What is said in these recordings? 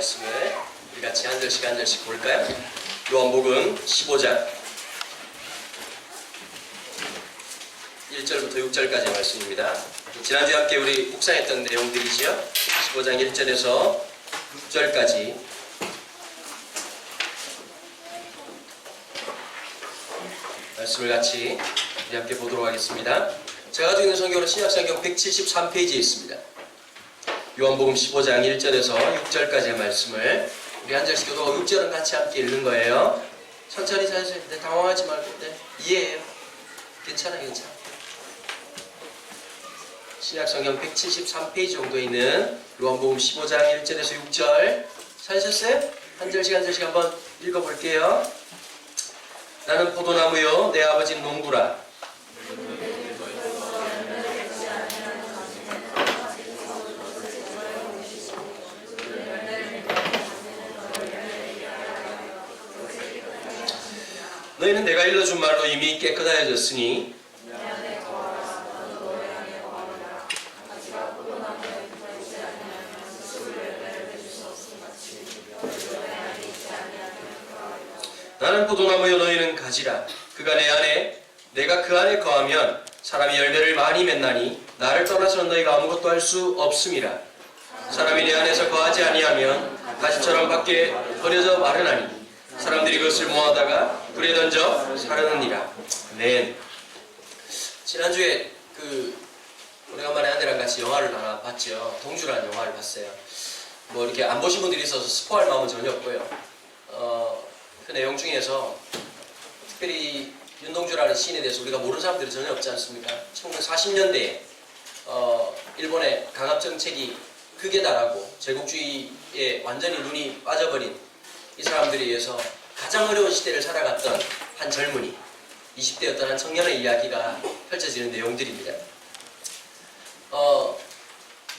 말씀을 우리 같이 한 절씩 볼까요? 요한복음 15장 1절부터 6절까지의 말씀입니다. 지난주에 함께 우리 묵상했던 내용들이지요. 15장 1절에서 6절까지 말씀을 같이 우리 함께 보도록 하겠습니다. 제가 가지고 있는 성경은 신약성경 173페이지에 있습니다. 요한복음 15장 1절에서 6절까지의 말씀을 우리 한 절씩 교도하고 6절은 같이 함께 읽는 거예요. 천천히 찾으세요. 당황하지 말고 이해해요. 괜찮아요. 신약성경 173페이지 정도에 있는 요한복음 15장 1절에서 6절 찾으셨어요? 한 절씩 한번 읽어볼게요. 나는 포도나무요 내 아버지는 농부라. 너희는 내가 일러준 말로 이미 깨끗하여졌으니 나는 포도나무요 너희는 가지라. 그가 내 안에 내가 그 안에 거하면 사람이 열매를 많이 맺나니 나를 떠나서는 너희가 아무것도 할 수 없음이라. 사람이 내 안에서 거하지 아니하면 가지처럼 밖에 버려져 마르나니 사람들이 그것을 모아다가 불에 던져 사르느니라. 아멘. 지난주에 오래간만에 아내랑 같이 영화를 하나 봤죠. 동주라는 영화를 봤어요. 뭐 이렇게 안 보신 분들이 있어서 스포할 마음은 전혀 없고요. 그 내용 중에서 특별히 윤동주라는 시인에 대해서 우리가 모르는 사람들이 전혀 없지 않습니까? 1940년대에 일본의 강압 정책이 극에 달하고 제국주의에 완전히 눈이 빠져버린 이 사람들에 의해서 가장 어려운 시대를 살아갔던 한 젊은이, 20대였던 한 청년의 이야기가 펼쳐지는 내용들입니다.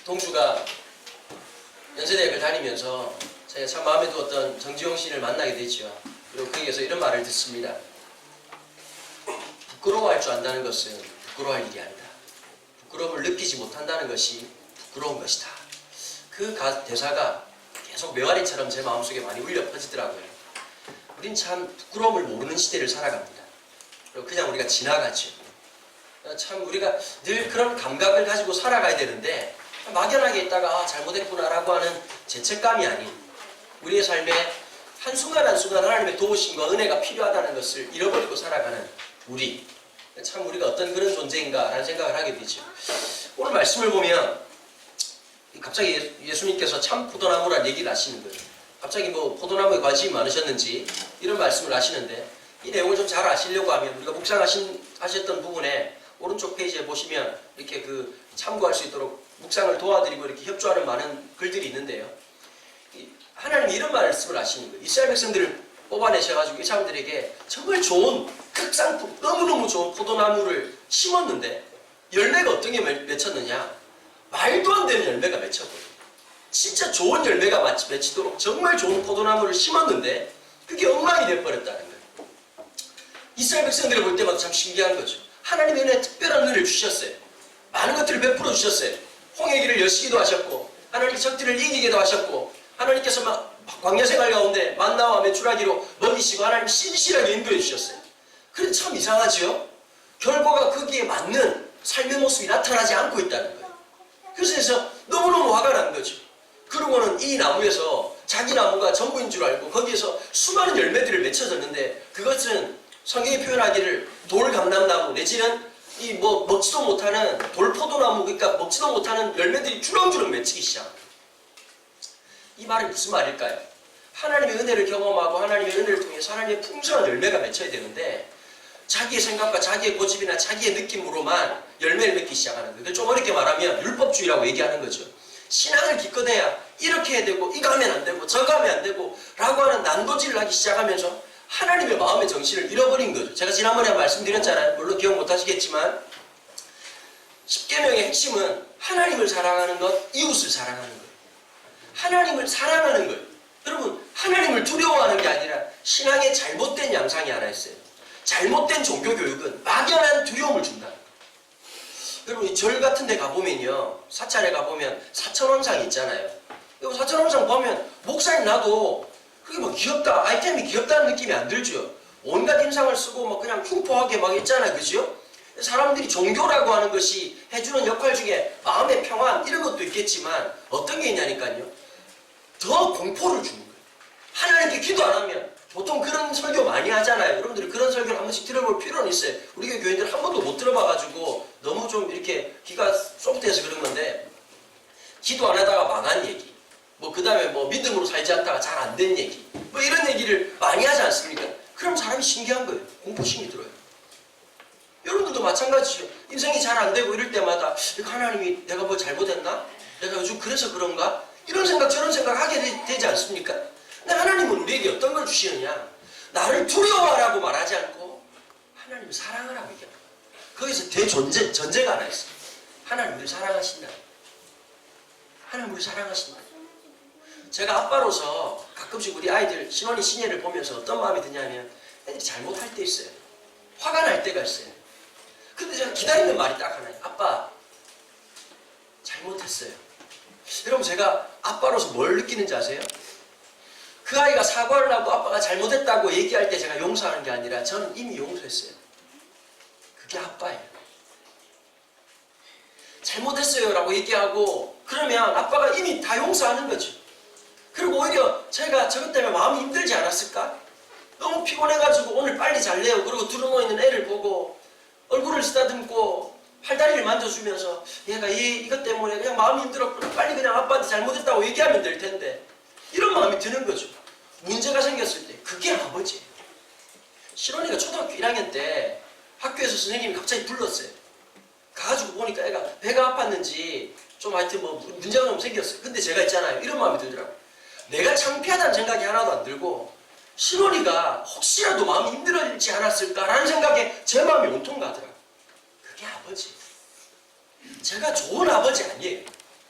동주가 연세대학을 다니면서 제가 참 마음에 두었던 정지용 시인을 만나게 되죠. 그리고 거기에서 이런 말을 듣습니다. 부끄러워할 줄 안다는 것은 부끄러워할 일이 아니다. 부끄러움을 느끼지 못한다는 것이 부끄러운 것이다. 그 대사가 계속 메아리처럼 제 마음속에 많이 울려 퍼지더라고요. 우린 참 부끄러움을 모르는 시대를 살아갑니다. 그리고 그냥 우리가 지나가죠. 참 우리가 늘 그런 감각을 가지고 살아가야 되는데 막연하게 있다가 잘못했구나라고 하는 죄책감이 아닌 우리의 삶에 한순간 하나님의 도우심과 은혜가 필요하다는 것을 잃어버리고 살아가는 우리, 참 우리가 어떤 그런 존재인가라는 생각을 하게 되죠. 오늘 말씀을 보면 갑자기 예수님께서 참 포도나무란 얘기를 하시는 거예요. 갑자기 뭐 포도나무에 관심이 많으셨는지 이런 말씀을 하시는데, 이 내용을 좀 잘 아시려고 하면 우리가 묵상하셨던 부분에 오른쪽 페이지에 보시면 이렇게 참고할 수 있도록 묵상을 도와드리고 이렇게 협조하는 많은 글들이 있는데요. 하나님이 이런 말씀을 하시는 거예요. 이스라엘 백성들을 뽑아내셔가지고 이 사람들에게 정말 좋은 특상품, 너무너무 좋은 포도나무를 심었는데 열매가 어떤 게 맺혔느냐? 말도 안 되는 열매가 맺혔거든요. 진짜 좋은 열매가 맺히도록 정말 좋은 포도나무를 심었는데 그게 엉망이 되어버렸다는 거예요. 이스라엘 백성들을 볼 때마다 참 신기한 거죠. 하나님의 은혜, 특별한 은혜를 주셨어요. 많은 것들을 베풀어 주셨어요. 홍해길을 여시기도 하셨고 하나님 적들을 이기기도 하셨고 하나님께서 광야 생활 가운데 만나와 메추라기로 먹이시고 하나님 신실하게 인도해 주셨어요. 그런데 참 이상하죠? 결과가 거기에 맞는 삶의 모습이 나타나지 않고 있다는 거예요. 그래서 너무너무 화가 난 거죠. 그러고는 이 나무에서 자기 나무가 전부인 줄 알고 거기에서 수많은 열매들을 맺혀졌는데 그것은 성경이 표현하기를 돌감람나무 내지는 먹지도 못하는 돌포도나무, 그러니까 먹지도 못하는 열매들이 주렁주렁 맺히기 시작합니다. 이 말이 무슨 말일까요? 하나님의 은혜를 경험하고 하나님의 은혜를 통해서 하나님의 풍성한 열매가 맺혀야 되는데 자기의 생각과 자기의 고집이나 자기의 느낌으로만 열매를 맺기 시작하는 거예요. 좀 어렵게 말하면 율법주의라고 얘기하는 거죠. 신앙을 기껏해야 이렇게 해야 되고 이거 하면 안 되고 저거 하면 안 되고 라고 하는 난도질을 하기 시작하면서 하나님의 마음의 정신을 잃어버린 거죠. 제가 지난번에 말씀드렸잖아요. 물론 기억 못 하시겠지만 10계명의 핵심은 하나님을 사랑하는 것, 이웃을 사랑하는 거예요. 하나님을 사랑하는 거예요. 여러분, 하나님을 두려워하는 게 아니라 신앙의 잘못된 양상이 하나 있어요. 잘못된 종교교육은 막연한 두려움을 준다. 여러분, 이 절 같은 데 가보면요, 사찰에 가보면 사천왕상이 있잖아요. 사천 영상 보면 목사님 나도 그게 뭐 귀엽다, 아이템이 귀엽다는 느낌이 안 들죠. 온갖 인상을 쓰고 막 그냥 흉포하게 막 있잖아요, 그죠? 사람들이 종교라고 하는 것이 해주는 역할 중에 마음의 평안 이런 것도 있겠지만 어떤 게 있냐니까요. 더 공포를 주는 거예요. 하나님께 기도 안 하면 보통 그런 설교 많이 하잖아요. 여러분들이 그런 설교를 한 번씩 들어볼 필요는 있어요. 우리 교인들 한 번도 못 들어봐가지고 너무 좀 이렇게 귀가 소프트해서 그런 건데, 기도 안 하다가 망한 얘기, 뭐 그 다음에 뭐 믿음으로 살지 않다가 잘 안 된 얘기, 뭐 이런 얘기를 많이 하지 않습니까? 그럼 사람이 신기한 거예요. 공포심이 들어요. 여러분들도 마찬가지죠. 인생이 잘 안 되고 이럴 때마다 하나님이 내가 뭐 잘못했나? 내가 요즘 그래서 그런가? 이런 생각 저런 생각 하게 되지 않습니까? 근데 하나님은 우리에게 어떤 걸 주시느냐? 나를 두려워하라고 말하지 않고 하나님을 사랑하라고 얘기합니다. 거기서 전제가 하나 있어요. 하나님 우리를 사랑하신다. 하나님 우리를 사랑하신다. 제가 아빠로서 가끔씩 우리 아이들 신혼이 시녀를 보면서 어떤 마음이 드냐면 애들이 잘못할 때 있어요. 화가 날 때가 있어요. 근데 제가 기다리는 말이 딱 하나예요. 아빠 잘못했어요. 여러분 제가 아빠로서 뭘 느끼는지 아세요? 그 아이가 사과를 하고 아빠가 잘못했다고 얘기할 때 제가 용서하는 게 아니라 저는 이미 용서했어요. 그게 아빠예요. 잘못했어요 라고 얘기하고 그러면 아빠가 이미 다 용서하는 거죠. 그리고 오히려 제가 저것 때문에 마음이 힘들지 않았을까? 너무 피곤해가지고 오늘 빨리 잘래요. 그리고 두루누워있는 애를 보고 얼굴을 쓰다듬고 팔다리를 만져주면서 얘가 이것 때문에 그냥 마음이 힘들었구나. 빨리 그냥 아빠한테 잘못했다고 얘기하면 될 텐데. 이런 마음이 드는 거죠. 문제가 생겼을 때 그게 아버지예요. 신원이가 초등학교 1학년 때 학교에서 선생님이 갑자기 불렀어요. 가가지고 보니까 애가 배가 아팠는지 좀 하여튼 뭐 문제가 좀 생겼어요. 근데 제가 있잖아요. 이런 마음이 들더라고요. 내가 창피하다는 생각이 하나도 안 들고 신원이가 혹시라도 마음이 힘들어지지 않았을까라는 생각에 제 마음이 온통 가더라고요. 그게 아버지. 제가 좋은 아버지 아니에요.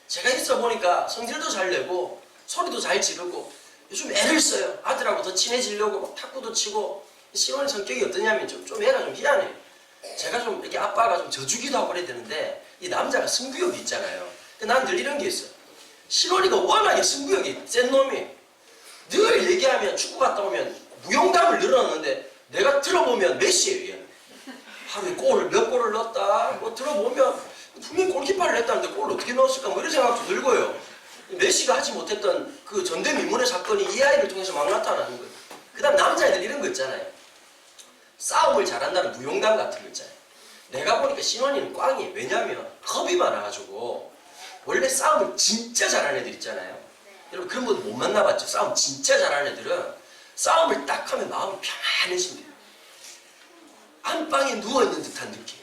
제가 있어 보니까 성질도 잘 내고 소리도 잘 지르고 요즘 애를 써요. 아들하고 더 친해지려고 막 탁구도 치고. 신원이 성격이 어떠냐면 좀 애가 좀 희한해요. 제가 좀 이렇게 아빠가 좀 져주기도 하고 그래야 되는데 이 남자가 승부욕이 있잖아요. 근데 난 늘 이런 게 있어. 신원이가 워낙에 승부욕이 센 놈이에요. 늘 얘기하면 축구 갔다 오면 무용담을 늘어놨는데 내가 들어보면 메시예요. 얘는. 하루에 골을 몇 골을 넣었다. 뭐 들어보면 분명히 골키퍼를 했다는데 골을 어떻게 넣었을까 뭐 이런 생각도 들고요. 메시가 하지 못했던 그 전대미문의 사건이 이 아이를 통해서 막 나타나는 거예요. 그 다음 남자애들 이런 거 있잖아요. 싸움을 잘한다는 무용담 같은 거 있잖아요. 내가 보니까 신원이는 꽝이에요. 왜냐면 겁이 많아가지고 원래 싸움을 진짜 잘하는 애들 있잖아요. 여러분 그런 분들 못 만나봤죠? 싸움 진짜 잘하는 애들은 싸움을 딱 하면 마음이 편안해진대요. 안방에 누워있는 듯한 느낌.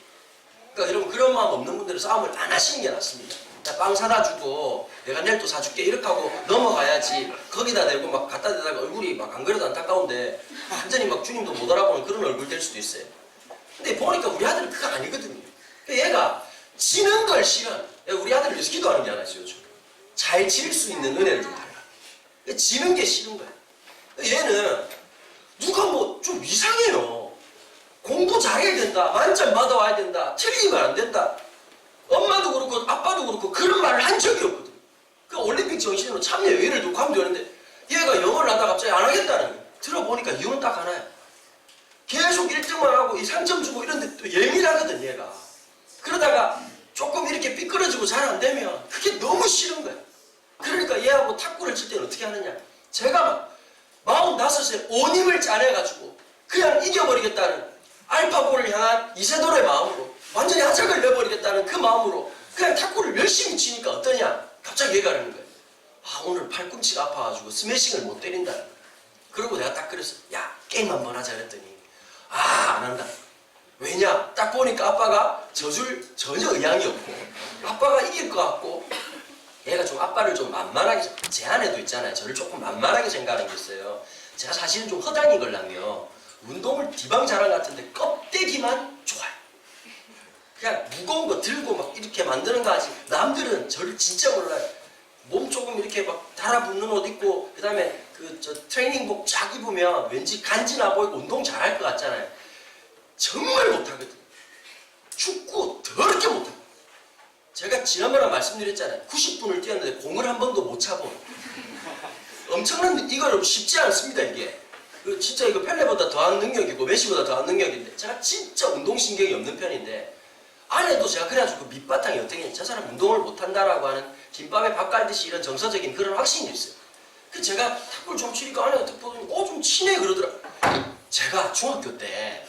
그러니까 여러분 그런 마음 없는 분들은 싸움을 안 하시는 게 낫습니다. 빵 사다 주고 내가 내일 또 사줄게 이렇게 하고 넘어가야지 거기다 대고 막 갖다 대다가 얼굴이 막 안 그래도 안타까운데 완전히 막 주님도 못 알아보는 그런 얼굴 될 수도 있어요. 근데 보니까 우리 아들은 그거 아니거든요. 얘가 지는 걸 싫어. 우리 아들을 위해서 기도하는 게 하나 있어요. 요즘. 잘 질 수 있는 은혜를 좀 달라. 지는 게 싫은 거야. 얘는 누가 뭐 좀 이상해요. 공부 잘해야 된다. 만점 받아와야 된다. 틀리면 안 된다. 엄마도 그렇고 아빠도 그렇고 그런 말을 한 적이 없거든. 그 올림픽 정신으로 참여회의를 두고 하면 되는데 얘가 영어를 하다가 갑자기 안 하겠다는 거야. 들어보니까 이유는 딱 하나야. 계속 1등만 하고 이 상점 주고 이런데 또 예민하거든 얘가. 그러다가 조금 이렇게 삐뚤어지고 잘 안 되면 그게 너무 싫은 거야. 그러니까 얘하고 탁구를 칠 때는 어떻게 하느냐. 제가 막 45세 온 힘을 짜내가지고 그냥 이겨버리겠다는 알파고를 향한 이세돌의 마음으로 완전히 하작을 내버리겠다는 그 마음으로 그냥 탁구를 열심히 치니까 어떠냐. 갑자기 얘가 그러는 거야. 아 오늘 팔꿈치가 아파가지고 스매싱을 못 때린다는 거야. 그리고 내가 딱 그랬어. 야 게임 한번 하자 그랬더니 아 안 한다. 왜냐? 딱 보니까 아빠가 져줄 전혀 의향이 없고 아빠가 이길 것 같고 얘가 좀 아빠를 좀 만만하게 제 안에도 있잖아요. 저를 조금 만만하게 생각하는 게 있어요. 제가 사실은 좀 허당이 걸라며 운동을 디방 자랑 같은데 껍데기만 좋아요. 그냥 무거운 거 들고 막 이렇게 만드는 거 하지 남들은 저를 진짜 몰라요. 몸 조금 이렇게 막 달아붙는 옷 입고 그 다음에 저 트레이닝복 쫙 입으면 왠지 간지나 보이고 운동 잘할 것 같잖아요. 정말 못하거든. 축구 더럽게 못하고 제가 지난번에 말씀드렸잖아요. 90분을 뛰었는데 공을 한 번도 못 차본. 엄청난, 이거 쉽지 않습니다, 이게. 진짜 이거 펠레보다 더한 능력이고 메시보다 더한 능력인데 제가 진짜 운동신경이 없는 편인데 안에도 제가 그래가지고 그 밑바탕이 어떻게 했냐, 저 사람 운동을 못한다라고 하는 김밥에 밥 갈듯이 이런 정서적인 그런 확신이 있어요. 그 제가 탁구를 좀 치니까 안에가 탁 보더니 좀 치네 그러더라. 제가 중학교 때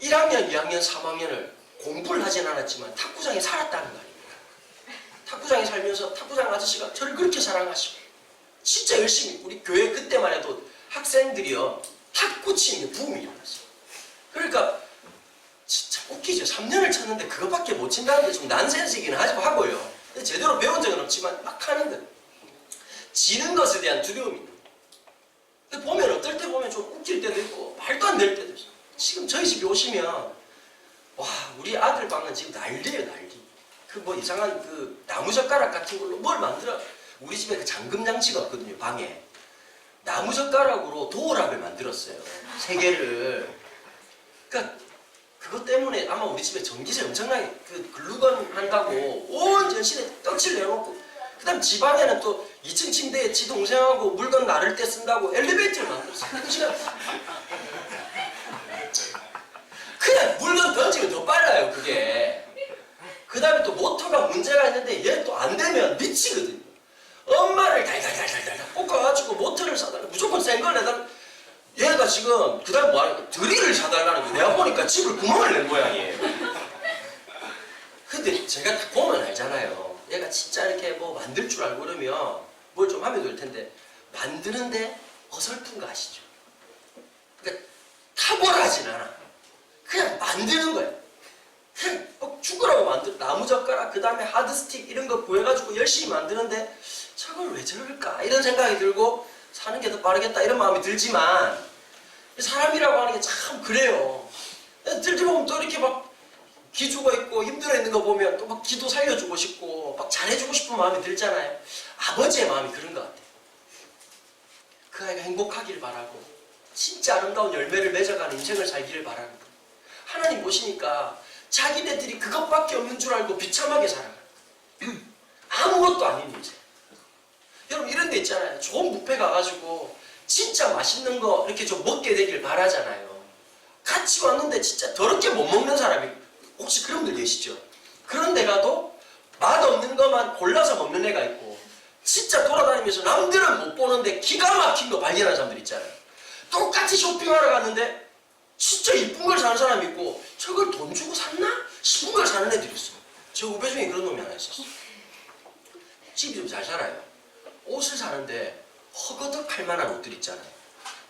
1학년, 2학년, 3학년을 공부를 하진 않았지만 탁구장에 살았다는 거 아닙니까? 탁구장에 살면서 탁구장 아저씨가 저를 그렇게 사랑하시고 진짜 열심히, 우리 교회 그때만 해도 학생들이요 탁구 치는 게 붐이 일어났어요. 그러니까 진짜 웃기죠. 3년을 쳤는데 그것밖에 못 친다는 게 좀 난센스이긴 하고요. 제대로 배운 적은 없지만 막 하는데 지는 것에 대한 두려움이 있는 거예요. 보면 어떨 때 보면 좀 웃길 때도 있고 말도 안 될 때도 있어요. 지금 저희 집에 오시면 와, 우리 아들 방은 지금 난리예요, 난리. 그 뭐 이상한 그 나무젓가락 같은 걸로 뭘 만들어. 우리 집에 그 잠금 장치가 없거든요, 방에. 나무젓가락으로 도어락을 만들었어요. 3개를. 그러니까 그것 때문에 아마 우리 집에 전기세 엄청나게 그 글루건 한다고 온 전신에 떡칠 내놓고, 그 다음 지방에는 또 2층 침대에 지 동생하고 물건 나를 때 쓴다고 엘리베이터를 만들었어요. 그냥 물건 던지면 더 빨라요, 그게. 그 다음에 또 모터가 문제가 있는데 얘 또 안 되면 미치거든요. 엄마를 달달달달달 볶아가지고 모터를 사달라, 무조건 센 걸 내달라. 얘가 지금 그 다음 뭐하는 거야? 드릴을 사달라는 거야. 내가 보니까 집을 구멍을 낸 모양이에요. 근데 제가 딱 보면 알잖아요. 얘가 진짜 이렇게 뭐 만들 줄 알고 그러면 뭘 좀 하면 될 텐데 만드는데 어설픈 거 아시죠? 그러니까 탁월하진 않아. 그냥 만드는 거야. 그냥 죽으라고 만들, 나무젓가락, 그 다음에 하드스틱 이런 거 구해가지고 열심히 만드는데 저걸 왜 저럴까? 이런 생각이 들고 사는 게 더 빠르겠다 이런 마음이 들지만 사람이라고 하는 게 참 그래요. 들들 보면 또 이렇게 막 기죽어 있고 힘들어 있는 거 보면 또 막 기도 살려주고 싶고 막 잘해주고 싶은 마음이 들잖아요. 아버지의 마음이 그런 것 같아요. 그 아이가 행복하길 바라고 진짜 아름다운 열매를 맺어가는 인생을 살기를 바라는 거예요. 하나님 보시니까 자기네들이 그것밖에 없는 줄 알고 비참하게 살아가요. 아무것도 아닌 인생. 여러분 이런 데 있잖아요. 좋은 뷔페 가가지고 진짜 맛있는 거 이렇게 좀 먹게 되길 바라잖아요. 같이 왔는데 진짜 더럽게 못 먹는 사람이 혹시 그런 분들 계시죠? 그런 데 가도 맛없는 것만 골라서 먹는 애가 있고 진짜 돌아다니면서 남들은 못 보는데 기가 막힌 거 발견하는 사람들 있잖아요. 똑같이 쇼핑하러 갔는데 진짜 이쁜 걸 사는 사람이 있고 저걸 돈 주고 샀나? 싶은 걸 사는 애들이 있어요. 제 후배 중에 그런 놈이 하나 있었어요. 집이 좀 잘 살아요. 옷을 사는데 허거덕할 만한 옷들 있잖아요.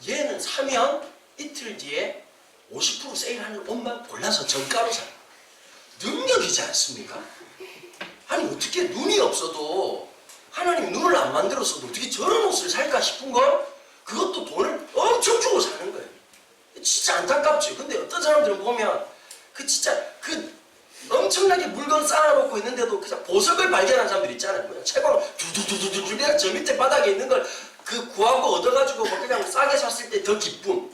얘는 사면 이틀 뒤에 50% 세일하는 옷만 골라서 정가로 사요. 능력이지 않습니까? 아니 어떻게 눈이 없어도 하나님이 눈을 안 만들었어도 어떻게 저런 옷을 살까 싶은 걸 그것도 돈을 엄청 주고 사는 거예요. 진짜 안타깝죠. 근데 어떤 사람들은 보면 그 진짜 그 엄청나게 물건 쌓아놓고 있는데도 그냥 보석을 발견한 사람들 있잖아요. 채광 두두두두두 그냥 저 밑에 바닥에 있는 걸 그 구하고 얻어가지고 뭐 그냥 싸게 샀을 때 더 기쁨,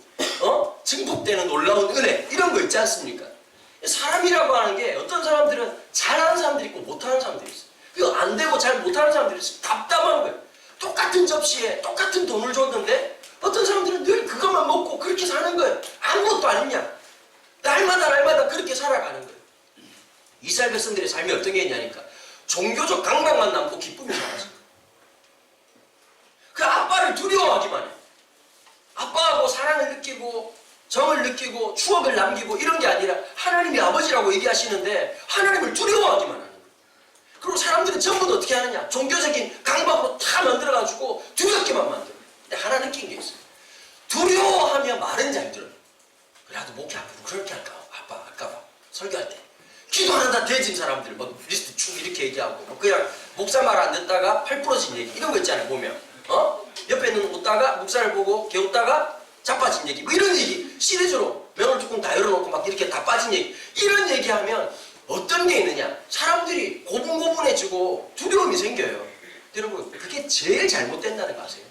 증폭되는 놀라운 은혜 이런 거 있지 않습니까? 사람이라고 하는 게 어떤 사람들은 잘하는 사람들이 있고 못하는 사람들이 있어요. 그거 안 되고 잘 못하는 사람들이 있어요. 답답한 거예요. 똑같은 접시에 똑같은 돈을 줬는데 어떤 사람들은 늘 그것만 먹고 그렇게 사는 거예요. 아무것도 아니냐. 날마다 그렇게 살아가는 거예요. 이스라엘 백성들의 삶이 어떤 게 있냐니까 종교적 강박만 남고 기쁨이 사라져요. 그 아빠를 두려워하기만 해요. 아빠하고 사랑을 느끼고 정을 느끼고 추억을 남기고 이런 게 아니라 하나님이 아버지라고 얘기하시는데 하나님을 두려워하기만 하는 거예요. 그리고 사람들은 전부 다 어떻게 하느냐, 종교적인 강박으로 다 만들어가지고 두렵게만 만들어요. 근데 하나 느낀 게 있어요. 두려워하면 말은 잘 들어요. 그래도 목이 아프고 그렇게 할까 봐 설교할 때 기도 안 한다 대진 사람들 뭐 리스트 쭉 이렇게 얘기하고 뭐 그냥 목사 말 안 듣다가 팔 부러진 얘기 이런 거 있잖아요. 보면 옆에 있는 웃다가 목사를 보고 개웃다가 자빠진 얘기 뭐 이런 얘기 시리즈로 면을 뚜껑 다 열어놓고 막 이렇게 다 빠진 얘기 이런 얘기하면 어떤 게 있느냐, 사람들이 고분고분해지고 두려움이 생겨요. 여러분 그게 제일 잘못된다는 거 아세요?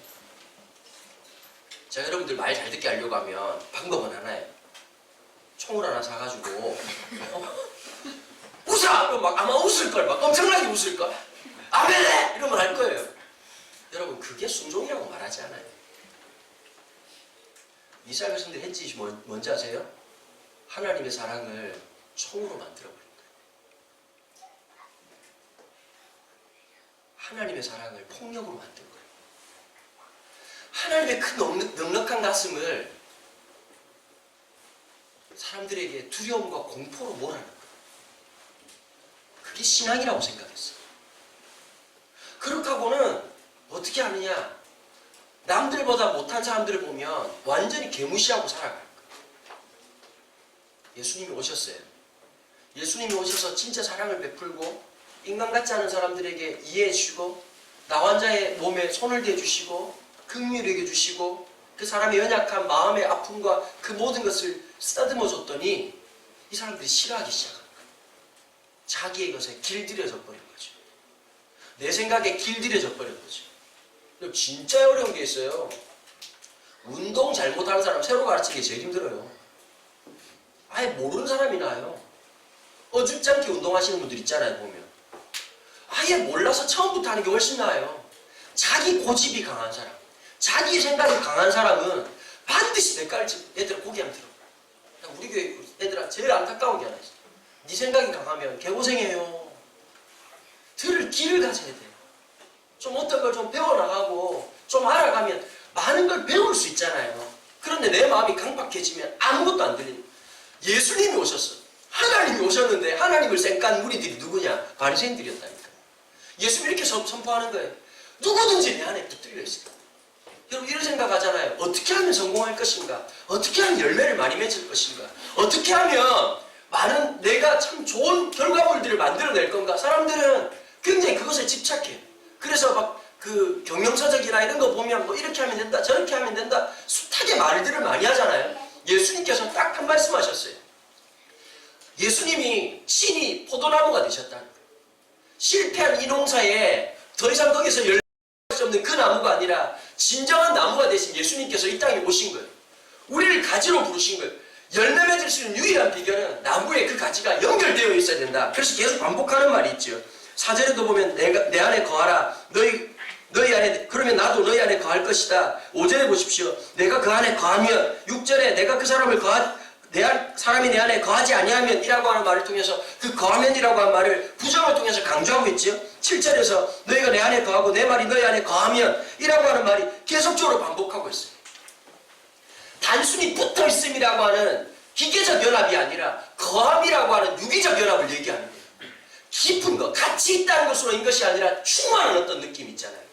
제가 여러분들 말 잘 듣게 하려고 하면 방법은 하나예요. 총을 하나 사가지고 웃어! 막 아마 웃을걸. 막 엄청나게 웃을걸. 아멘! 이러면 할 거예요. 여러분, 그게 순종이라고 말하지 않아요. 이스라엘 백성들이 했지 뭔지 아세요? 하나님의 사랑을 총으로 만들어버린 거예요. 하나님의 사랑을 폭력으로 만든 거예요. 하나님의 큰 넉넉한 가슴을 사람들에게 두려움과 공포로 몰아넣은 거예요. 그게 신앙이라고 생각했어요. 그렇게 하고는 어떻게 하느냐? 남들보다 못한 사람들을 보면 완전히 개무시하고 살아갈 거예요. 예수님이 오셨어요. 예수님이 오셔서 진짜 사랑을 베풀고 인간 같지 않은 사람들에게 이해해 주시고 나 환자의 몸에 손을 대주시고 긍휼히 여겨주시고 그 사람의 연약한 마음의 아픔과 그 모든 것을 쓰다듬어 줬더니 이 사람들이 싫어하기 시작한 거예요. 자기의 것에 길들여져 버린 거죠. 내 생각에 길들여져 버린 거죠. 진짜 어려운 게 있어요. 운동 잘못하는 사람 새로 가르치는 게 제일 힘들어요. 아예 모르는 사람이 나요. 어줍지 않게 운동하시는 분들 있잖아요, 보면. 아예 몰라서 처음부터 하는 게 훨씬 나아요. 자기 고집이 강한 사람, 자기 생각이 강한 사람은 반드시 대가를 치고 애들아 고기 안 들어. 우리 교회 애들아 제일 안타까운 게 하나 있어. 네 생각이 강하면 개고생해요. 들을 길을 가져야 돼요. 좀 어떤 걸 좀 배워나가고 좀 알아가면 많은 걸 배울 수 있잖아요. 그런데 내 마음이 강박해지면 아무것도 안 들리는. 예수님이 오셨어. 하나님이 오셨는데 하나님을 쌩깐 무리들이 누구냐? 바리새인들이었다니까. 예수님이 이렇게 선포하는 거예요. 누구든지 내 안에 붙들려 있어요. 여러분 이런 생각하잖아요. 어떻게 하면 성공할 것인가? 어떻게 하면 열매를 많이 맺을 것인가? 어떻게 하면 많은 내가 참 좋은 결과물들을 만들어낼 건가? 사람들은 굉장히 그것에 집착해요. 그래서 막 그 경영서적이나 이런 거 보면 뭐 이렇게 하면 된다 저렇게 하면 된다 숱하게 말들을 많이 하잖아요. 예수님께서 딱 한 말씀 하셨어요. 예수님이 신이 포도나무가 되셨다는 거예요. 실패한 이 농사에 더 이상 거기서 열매를 낼 수 없는 그 나무가 아니라 진정한 나무가 되신 예수님께서 이 땅에 오신 거예요. 우리를 가지로 부르신 거예요. 열매 맺을 수 있는 유일한 비결은 나무에 그 가지가 연결되어 있어야 된다. 그래서 계속 반복하는 말이 있죠. 4절에도 보면 내 안에 거하라. 너희 안에 그러면 나도 너희 안에 거할 것이다. 5절에 보십시오. 내가 그 안에 거하면 6절에 내가 그 사람이 내 안에 거하지 아니하면 이라고 하는 말을 통해서 그 거하면이라고 하는 말을 부정을 통해서 강조하고 있죠. 7절에서 너희가 내 안에 거하고 내 말이 너희 안에 거하면 이라고 하는 말이 계속적으로 반복하고 있어요. 단순히 붙어 있음이라고 하는 기계적 연합이 아니라 거함이라고 하는 유기적 연합을 얘기하는 거예요. 깊은 것, 같이 있다는 것으로인 것이 아니라 충만한 어떤 느낌이 있잖아요.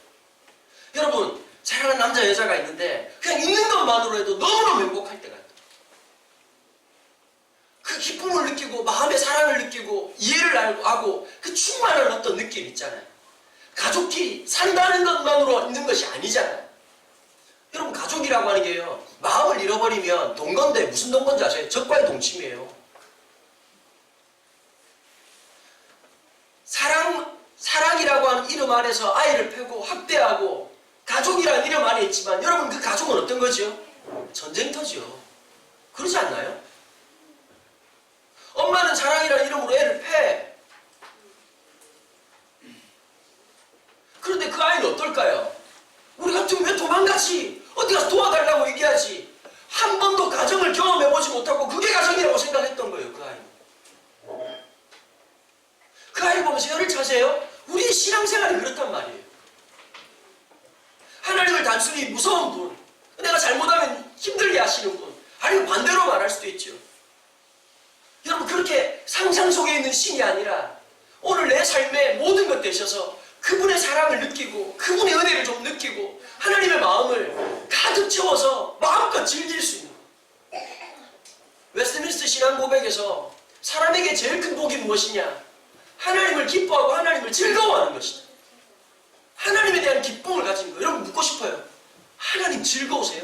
여러분, 사랑하는 남자, 여자가 있는데 그냥 있는 것만으로 해도 너무너무 행복할 때가 있다. 그 기쁨을 느끼고 마음의 사랑을 느끼고 이해를 하고 그 충만한 어떤 느낌 있잖아요. 가족끼리 산다는 것만으로 있는 것이 아니잖아요. 여러분, 가족이라고 하는 게요, 마음을 잃어버리면 동건데 무슨 동건지 아세요? 적과의 동침이에요. 사랑이라고 하는 이름 안에서 아이를 패고 학대하고 가족이라는 이름 안에 있지만 여러분 그 가족은 어떤 거죠? 전쟁터죠. 그러지 않나요? 엄마는 사랑이라는 이름으로 애를 패. 그런데 그 아이는 어떨까요? 우리 같으면 왜 도망가지? 어디 가서 도와달라고 얘기하지? 한 번도 가정을 경험해보지 못하고 그게 가정이라고 생각했던 거예요. 그 아이는. 그 아이를 보면서 열을 차세요? 우리의 신앙생활이 그렇단 말이에요. 하나님을 단순히 무서운 분, 내가 잘못하면 힘들게 하시는 분, 아니면 반대로 말할 수도 있죠. 여러분, 그렇게 상상 속에 있는 신이 아니라 오늘 내 삶의 모든 것 되셔서 그분의 사랑을 느끼고 그분의 은혜를 좀 느끼고 하나님의 마음을 가득 채워서 마음껏 즐길 수 있는 웨스트민스터 신앙 고백에서 사람에게 제일 큰 복이 무엇이냐? 하나님을 기뻐하고 하나님을 즐거워하는 것이다. 하나님에 대한 기쁨을 가진 거예요. 여러분 묻고 싶어요. 하나님 즐거우세요?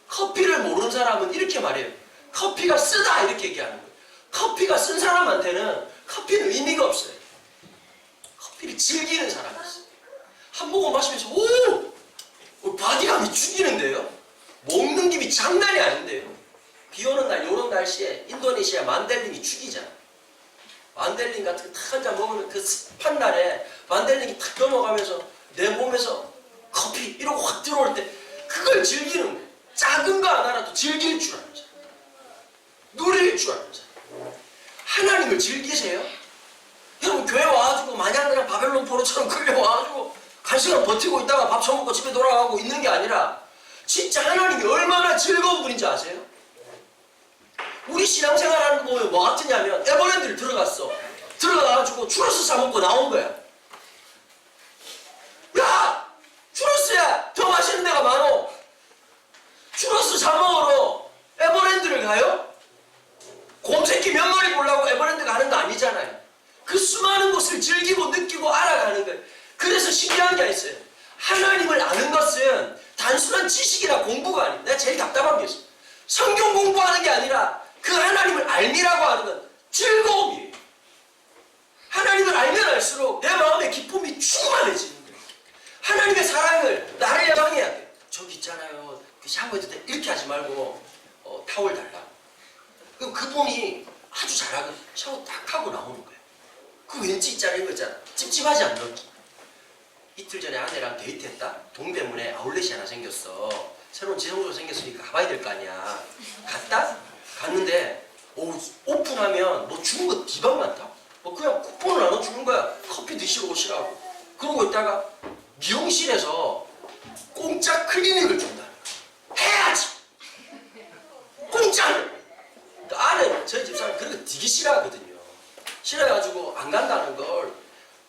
커피를 모르는 사람은 이렇게 말해요. 커피가 쓰다 이렇게 얘기하는 거예요. 커피가 쓴 사람한테는 커피는 의미가 없어요. 커피를 즐기는 사람이 있어요. 한 모금 마시면서 바디감이 죽이는데요. 먹는 김이 장난이 아닌데요. 비 오는 날 이런 날씨에 인도네시아 만델림이 죽이잖아. 반델링 같은 거 탁 한 잔 먹으면 그 습한 날에 반델링이 탁 넘어가면서 내 몸에서 커피 이러고 확 들어올 때 그걸 즐기는 거예요. 작은 거 하나라도 즐길 줄 아는 사람, 누릴 줄 아는 사람. 하나님을 즐기세요? 여러분 교회 와가지고 마냥 그냥 바벨론 포로처럼 끌려와가지고 갈 시간 버티고 있다가 밥 처먹고 집에 돌아가고 있는 게 아니라 진짜 하나님이 얼마나 즐거운 분인지 아세요? 우리 신앙생활하는 거 보면 뭐 같으냐면 에버랜드를 들어가가지고 추러스 사먹고 나온 거야. 야! 추러스야! 더 맛있는 데가 많어. 추러스 사먹으러 에버랜드를 가요? 곰새끼 몇 마리 보려고 에버랜드 가는 거 아니잖아요. 그 수많은 곳을 즐기고 느끼고 알아가는 거예요. 그래서 신기한 게 있어요. 하나님을 아는 것은 단순한 지식이나 공부가 아니에요. 내가 제일 답답한 게 있어요. 성경 공부하는 게 아니라 그 하나님을 알미라고 하는 건 즐거움이에요. 하나님을 알면 알수록 내 마음의 기쁨이 충만해지는 거예요. 하나님의 사랑을 나를 향해야 돼요. 저기 있잖아요. 그 샤워해도 돼. 이렇게 하지 말고 타월 달라고. 그분이 아주 잘하거든. 샤워 딱 하고 나오는 거예요. 그 왠지 있잖아요. 이거 있잖아. 찝찝하지 않는 거. 이틀 전에 아내랑 데이트했다. 동대문에 아울렛이 하나 생겼어. 새로운 지성소가 생겼으니까 가봐야 될 거 아니야. 갔는데 오픈하면 뭐 주는 거 디박 많다. 뭐 그냥 쿠폰을 나눠 주는 거야. 커피 드시러 오시라고. 그러고 있다가 미용실에서 공짜 클리닉을 준다는 거야. 해야지. 공짜를. 아내 저희 집사람 그런 거 되게 싫어하거든요. 싫어해가지고 안 간다는 걸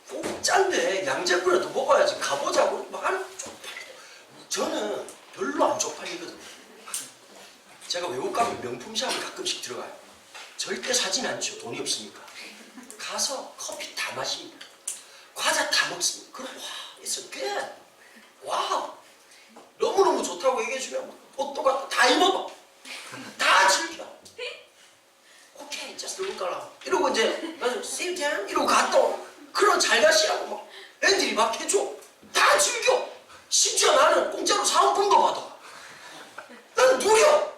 공짜인데 양재물이라도 먹어야지 가보자고 막 하는 쪽팔려. 저는 별로 안 쪽팔리거든요. 제가 외국 가면 명품 샵을 가끔씩 들어가요. 절대 사진 않죠. 돈이 없으니까. 가서 커피 다 마십니다. 과자 다 먹습니다. 그럼 와, it's good. 와우. 너무너무 좋다고 얘기해주면 옷도 갖다 다 입어봐. 다 즐겨. 오케이, just look around. 이러고 이제 see you then 이러고 갔다 오. 그럼 잘 가시라고 막 애들이 막 해줘. 다 즐겨. 심지어 나는 공짜로 사은품도 받아. 난 누려.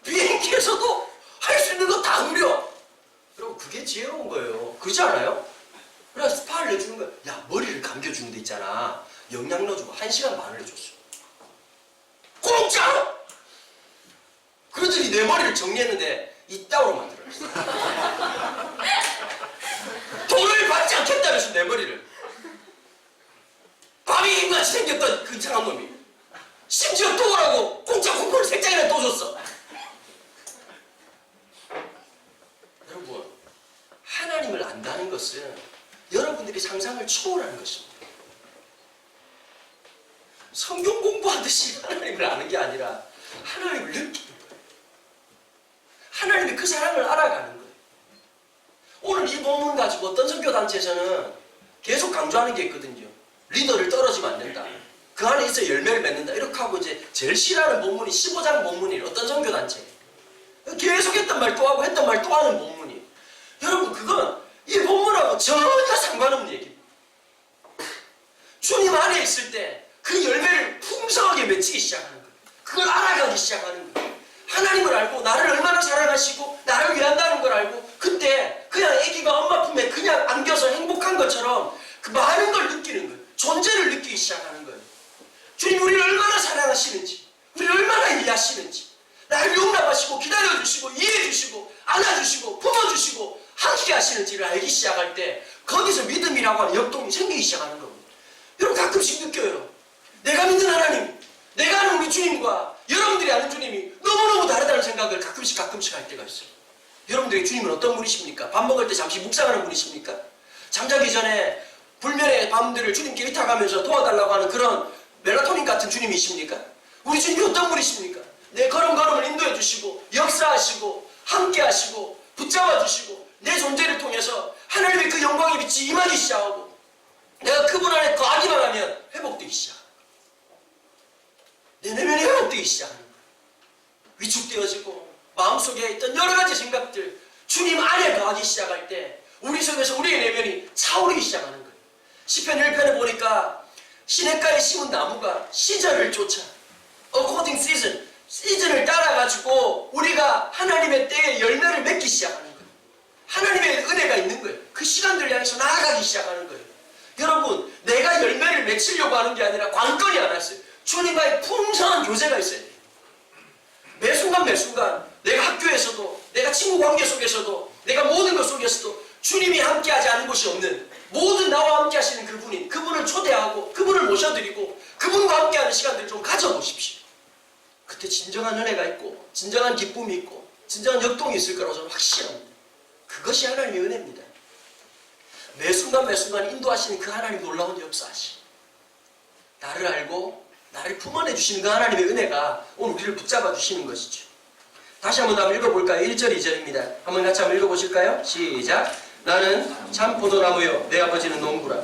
비행기에서도 할 수 있는 거 다 누려. 여러분 그게 지혜로운 거예요. 그렇지 않아요? 그래서 스파를 내주는 거야. 야 머리를 감겨주는 데 있잖아. 영양 넣어주고 1시간 반을 해줬어. 공짜로! 그러더니 내 머리를 정리했는데 이따위로 만들어놨어. 돈을 받지 않겠다면서 내 머리를. 바비김같이 생겼던 그 이상한 놈이 심지어 또 오라고 공짜 쿠폰을 3장이나 또 줬어. 여러분 하나님을 안다는 것은 여러분들이 상상을 초월하는 것입니다. 성경 공부하듯이 하나님을 아는 게 아니라 하나님을 느끼는 거예요. 하나님의 그 사랑을 알아가는 거예요. 오늘 이 본문 가지고 어떤 선교단체에서는 계속 강조하는 게 있거든요. 리더를 떨어지면 안 된다. 그 안에 있어 열매를 맺는다. 이렇게 하고 이제 제일 싫어하는 본문이 15장 본문이에요. 어떤 선교단체. 계속 했던 말 또 하고 했던 말 또 하는 본문이에요. 여러분 그건 이 본문하고 전혀 상관없는 얘기입니다. 주님 안에 있을 때 그 열매를 풍성하게 맺히기 시작하는 거예요. 그걸 알아가기 시작하는 거예요. 하나님을 알고 나를 얼마나 사랑하시고 나를 위한다는 걸 알고 그때 그냥 아기가 엄마 품에 그냥 안겨서 행복한 것처럼 그 많은 걸 느끼는 거예요. 존재를 느끼기 시작하는 거예요. 주님 우리를 얼마나 사랑하시는지 우리를 얼마나 이해하시는지 나를 용납하시고 기다려주시고 이해해주시고 안아주시고 품어주시고 함께 하시는지를 알기 시작할 때 거기서 믿음이라고 하는 역동이 생기기 시작하는 겁니다. 여러분 가끔씩 느껴요. 내가 믿는 하나님, 내가 아는 우리 주님과 여러분들이 아는 주님이 너무너무 다르다는 생각을 가끔씩 할 때가 있어요. 여러분들의 주님은 어떤 분이십니까? 밥 먹을 때 잠시 묵상하는 분이십니까? 잠자기 전에 불면의 밤들을 주님께 의탁하면서 도와달라고 하는 그런 멜라토닌 같은 주님이십니까? 우리 주님이 어떤 분이십니까? 내 걸음걸음을 인도해 주시고 역사하시고 함께 하시고 붙잡아 주시고 내 존재를 통해서 하나님의 그 영광의 빛이 임하기 시작하고 내가 그분 안에 거하기만 하면 회복되기 시작합니다. 내 내면이 회복되기 시작하는 거예요. 위축되어지고 마음속에 있던 여러 가지 생각들 주님 안에 거하기 시작할 때 우리 속에서 우리의 내면이 차오르기 시작하는 거예요. 시편 1편에 보니까 시냇가에 심은 나무가 시절을 쫓아 according season 시즌을 따라가지고 우리가 하나님의 때에 열매를 맺기 시작하는 거예요. 하나님의 은혜가 있는 거예요. 그 시간들 향해서 나아가기 시작하는 거예요. 여러분, 내가 열매를 맺으려고 하는 게 아니라 관건이 하나 있어요. 주님과의 풍성한 교제가 있어야 돼요. 매 순간 매 순간 내가 학교에서도, 내가 친구 관계 속에서도, 내가 모든 것 속에서도 주님이 함께하지 않은 곳이 없는, 모든 나와 함께 하시는 그분인, 그분을 초대하고 그분을 모셔드리고 그분과 함께하는 시간들을 좀 가져보십시오. 그때 진정한 은혜가 있고 진정한 기쁨이 있고 진정한 역동이 있을 거라고 저는 확신합니다. 그것이 하나님의 은혜입니다. 매 순간 매 순간 인도하시는 그 하나님 놀라운 역사하시, 나를 알고 나를 품어내 주시는 그 하나님의 은혜가 오늘 우리를 붙잡아 주시는 것이죠. 다시 한번 읽어볼까요? 1절 2절입니다. 한번 같이 한번 읽어보실까요? 시작. 나는 참 포도나무요 내 아버지는 농부라.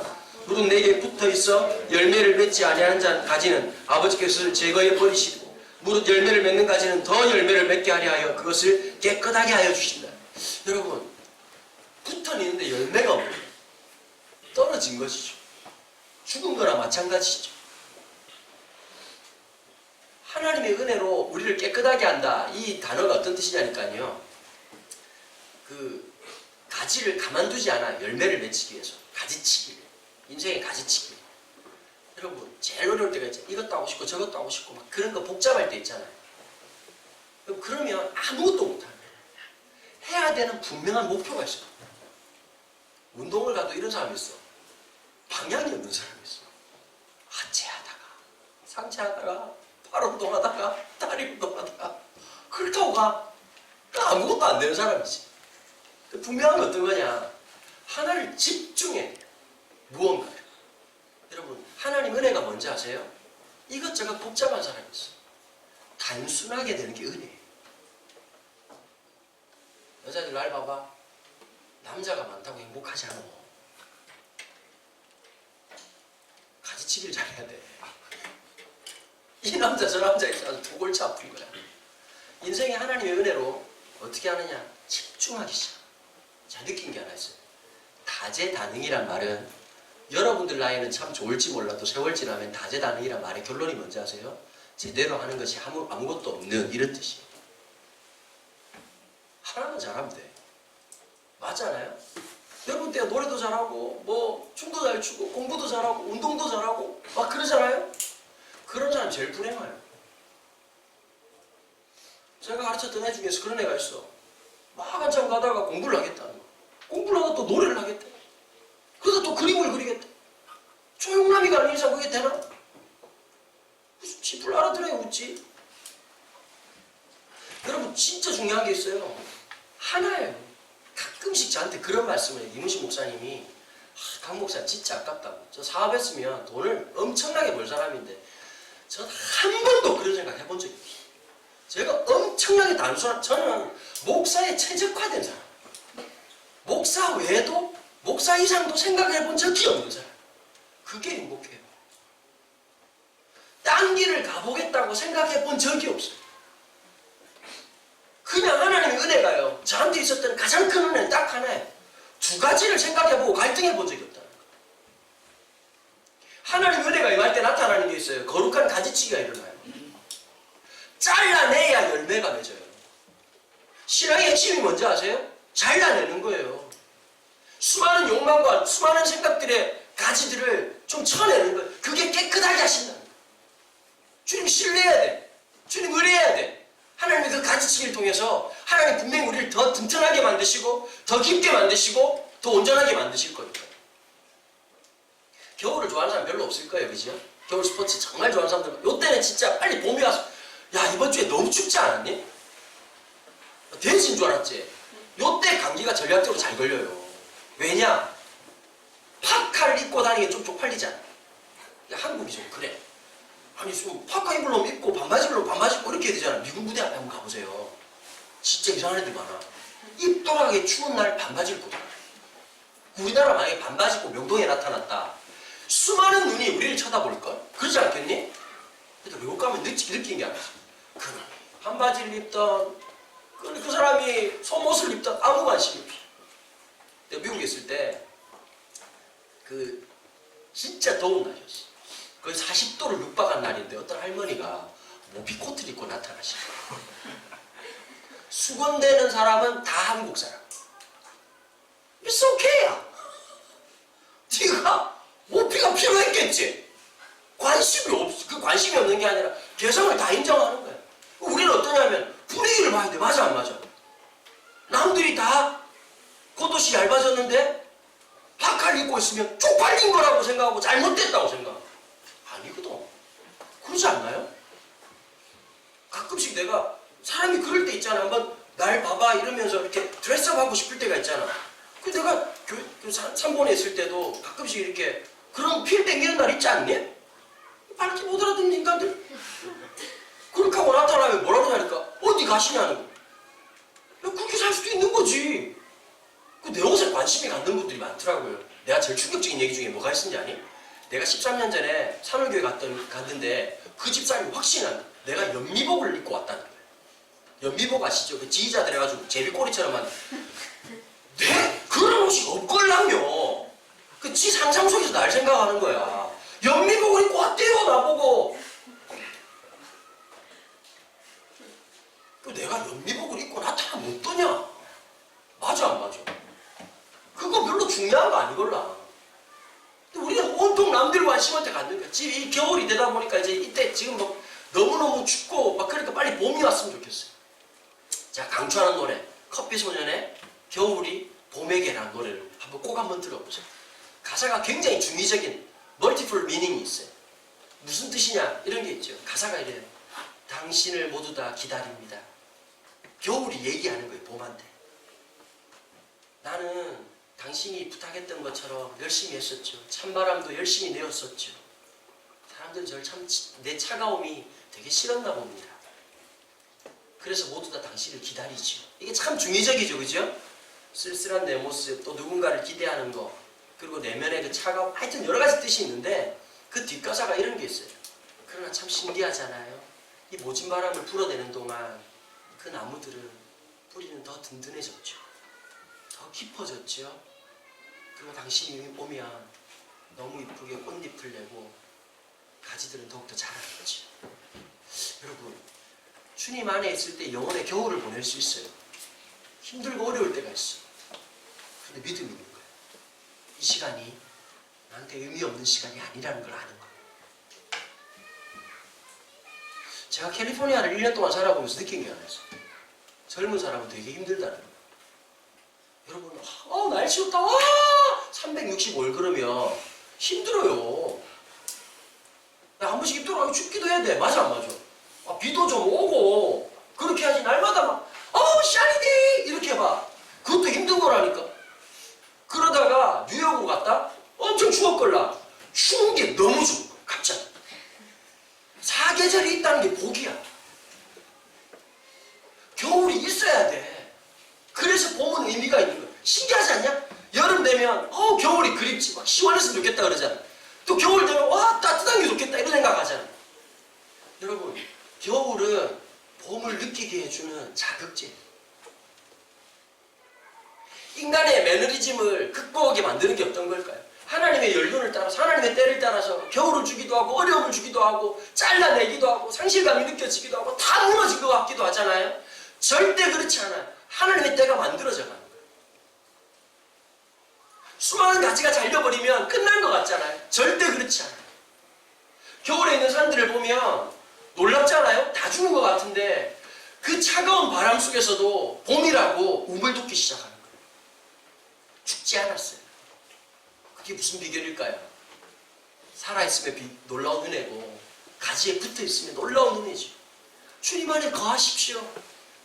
무릇 내게 붙어있어 열매를 맺지 아니하는 자 가지는 아버지께서 제거해 버리시고 무릇 열매를 맺는 가지는 더 열매를 맺게 하려 하여 그것을 깨끗하게 하여 주신다. 여러분, 붙어있는데 열매가 없는, 떨어진 것이죠. 죽은 거나 마찬가지죠. 하나님의 은혜로 우리를 깨끗하게 한다. 이 단어가 어떤 뜻이냐니까요. 그 가지를 가만두지 않아. 열매를 맺기 위해서. 가지치기. 인생의 가지치기. 여러분, 제일 어려울 때가 있죠. 이것도 하고 싶고 저것도 하고 싶고 막 그런 거 복잡할 때 있잖아요. 그러면 아무것도 못하는 거예요. 해야 되는 분명한 목표가 있어요. 운동을 가도 이런 사람이 있어. 방향이 없는 사람이 있어. 하체하다가 상체하다가 팔 운동하다가 다리 운동하다가 그렇다고 가. 아무것도 안 되는 사람이지. 분명한 건 어떤 거냐. 하나를 집중해. 무언가를. 여러분, 하나님 은혜가 뭔지 아세요? 이것저것 복잡한 사람이 있어. 단순하게 되는 게 은혜예요. 여자들 날 봐봐. 남자가 많다고 행복하지 않아. 가지치기를 잘해야 돼. 이 남자 저 남자에 아주 두 골치 아픈 거야. 인생의 하나님의 은혜로 어떻게 하느냐? 집중하기 시작. 제가 느낀 게 하나 있어요. 다재다능이란 말은 여러분들 나이는 참 좋을지 몰라도 세월 지나면 다재다능이란 말의 결론이 뭔지 아세요? 제대로 하는 것이 아무것도 없는, 이런 뜻이에요. 하나만 잘하면 돼. 맞잖아요? 여러분 때가 노래도 잘하고 뭐 춤도 잘 추고 공부도 잘하고 운동도 잘하고 막 그러잖아요? 그런 사람 제일 불행해요. 제가 가르쳤던 애 중에서 그런 애가 있어. 막 한참 가다가 공부를 하겠다는 거. 공부를 하다 또 노래를 하겠대. 그러다 또 그림을 그리겠대. 조용남이가 아닌 이상 그게 되나? 무슨 쥐뿔 알아들어야 웃지. 여러분, 진짜 중요한 게 있어요. 하나예요. 가끔씩 저한테 그런 말씀을 해요. 이문식 목사님이, 강 목사 진짜 아깝다고. 저 사업했으면 돈을 엄청나게 벌 사람인데 전 한 번도 그런 생각 해본 적이 없어요. 제가 엄청나게 단순한, 저는 목사에 최적화된 사람, 목사 외에도 목사 이상도 생각해본 적이 없는 사람. 그게 행복해요. 딴 길을 가보겠다고 생각해본 적이 없어요. 그냥 하나님의 은혜가요, 저한테 있었던 가장 큰 은혜는 딱 하나예요. 두 가지를 생각해보고 갈등해본 적이 없다는 거예요. 하나님의 은혜가 임할 때 나타나는 게 있어요. 거룩한 가지치기가 일어나요. 잘라내야 열매가 맺어요. 신앙의 핵심이 뭔지 아세요? 잘라내는 거예요. 수많은 욕망과 수많은 생각들의 가지들을 좀 쳐내는 거예요. 그게 깨끗하게 하신다는 거예요. 주님 신뢰해야 돼. 주님 의뢰해야 돼. 하나님의 그 가지치기를 통해서 하나님 분명히 우리를 더 튼튼하게 만드시고 더 깊게 만드시고 더 온전하게 만드실 거니까. 겨울을 좋아하는 사람 별로 없을 거예요. 그죠? 겨울 스포츠 정말 좋아하는 사람들. 요때는 진짜 빨리 봄이 와서, 야, 이번 주에 너무 춥지 않았니? 돼지인 줄 알았지? 요때 감기가 전략적으로 잘 걸려요. 왜냐? 파카를 입고 다니기 좀 쪽팔리잖아. 한국이 좀 그래. 아니, 파카 입으려면 입고 반바지 입으려면 반바지 입고 이렇게 해야 되잖아. 미국 무대 앞에 한번 가보세요. 진짜 이상한 애들 많아. 입도하게 추운 날 반바지 입고 다녀. 우리나라 만약에 반바지 입고 명동에 나타났다. 수많은 눈이 우리를 쳐다볼걸? 그러지 않겠니? 근데 외국 가면 느낀 게 아니지. 그 반바지를 입던 그 사람이 속옷을 입던 아무 관심이 없어. 내가 미국에 있을 때 그 진짜 더운 날이었어. 거의 40도를 육박한 날인데 어떤 할머니가 모피코트를 입고 나타나시고 수건대는 사람은 다 한국 사람. It's okay야. 네가 모피가 필요했겠지. 그 관심이 없는 게 아니라 개성을 다 인정하는 거야. 우리는 어떠냐면 분위기를 봐야 돼. 맞아 안 맞아? 남들이 다 겉옷이 얇아졌는데 파카를 입고 있으면 쪽팔린 거라고 생각하고 잘못됐다고 생각하고. 아니거든. 그러지 않나요? 가끔씩 내가 사람이 그럴 때 있잖아. 한번 날 봐봐 이러면서 이렇게 드레스업 하고 싶을 때가 있잖아. 그 내가 산본에 있을 때도 가끔씩 이렇게 그런 필 땡기는 날 있지 않니? 밝게 못 알아듣는 인간들. 그렇게 하고 나타나면 뭐라고 하니까 어디 가시냐는 거. 야, 그렇게 살 수도 있는 거지. 그 내 옷에 관심이 갖는 분들이 많더라고요. 내가 제일 충격적인 얘기 중에 뭐가 있었는지 아니? 내가 13년 전에 산울교회 갔는데 그 집사람이 확신한 내가 연미복을 입고 왔다는 거예요. 연미복 아시죠? 그 지휘자들 해가지고 제비꼬리처럼만. 네? 그런 옷이 없걸랑요. 그 지 상상 속에서 날 생각하는 거야. 연미복을 입고 왔대요 나보고. 내가 연미복을 입고 나타나면 어떠냐? 맞아 안 맞아? 그거 별로 중요한 거 아니걸라. 근데 우리는 온통 남들 관심한테 갖는 거야. 지금 이 겨울이 되다 보니까 이제 이때 지금 뭐 너무너무 춥고 막 그러니까 빨리 봄이 왔으면 좋겠어요. 제가 강추하는 노래 커피소년의 겨울이 봄에게라는 노래를 한번 들어보세요. 가사가 굉장히 중의적인 멀티플 미닝이 있어요. 무슨 뜻이냐 이런 게 있죠. 가사가 이래요. 당신을 모두 다 기다립니다. 겨울이 얘기하는 거예요. 봄한테. 나는 당신이 부탁했던 것처럼 열심히 했었죠. 찬바람도 열심히 내었었죠. 사람들은 저를 참 내 차가움이 되게 싫었나 봅니다. 그래서 모두 다 당신을 기다리죠. 이게 참 중의적이죠. 그죠? 쓸쓸한 내 모습, 또 누군가를 기대하는 거, 그리고 내면의 그 차가움, 하여튼 여러 가지 뜻이 있는데 그 뒷가사가 이런 게 있어요. 그러나 참 신기하잖아요. 이 모진 바람을 불어대는 동안 그 나무들은 뿌리는 더 든든해졌죠. 더 깊어졌죠. 그리고 당신이 오면 너무 이쁘게 꽃잎을 내고 가지들은 더욱더 자라겠죠. 여러분, 주님 안에 있을 때 영혼의 겨울을 보낼 수 있어요. 힘들고 어려울 때가 있어. 근데 믿음이 있는 거예요. 이 시간이 나한테 의미 없는 시간이 아니라는 걸 아는 거예요. 제가 캘리포니아를 1년 동안 살아보면서 느낀 게 하나 있어요. 젊은 사람은 되게 힘들다는 거예요. 여러분, 날씨 좋다. 365일 그러면 힘들어요. 한 번씩 힘들어가지고 춥기도 해야 돼. 맞아 안 맞아? 비도 좀 오고 그렇게 하지. 날마다 막 샤이니 이렇게 해봐. 그것도 힘든 거라니까. 그러다가 뉴욕으로 갔다 엄청 추웠걸라. 추운 게 너무 추운 거야. 갑자기. 사계절이 있다는 게 복이야. 겨울이 있어야 돼. 그래서 봄은 의미가 있는 거야. 신기하지 않냐? 여름 되면 겨울이 그립지. 막 시원했으면 좋겠다 그러잖아. 또 겨울 되면 따뜻한 게 좋겠다 이런 생각하잖아. 여러분, 겨울은 봄을 느끼게 해주는 자극제예요. 인간의 매너리즘을 극복하게 만드는 게 어떤 걸까요? 하나님의 연륜을 따라서, 하나님의 때를 따라서 겨울을 주기도 하고 어려움을 주기도 하고 잘라내기도 하고 상실감이 느껴지기도 하고 다 무너진 것 같기도 하잖아요. 절대 그렇지 않아요. 하나님의 때가 만들어져 가는 거예요. 수많은 가지가 잘려버리면 끝난 것 같잖아요. 절대 그렇지 않아요. 겨울에 있는 산들을 보면 놀랍잖아요. 다 죽는 것 같은데 그 차가운 바람 속에서도 봄이라고 움을 돋기 시작하는 거예요. 죽지 않았어요. 그게 무슨 비결일까요? 살아있으면 놀라운 은혜고 가지에 붙어있으면 놀라운 은혜죠. 주님 안에 거하십시오.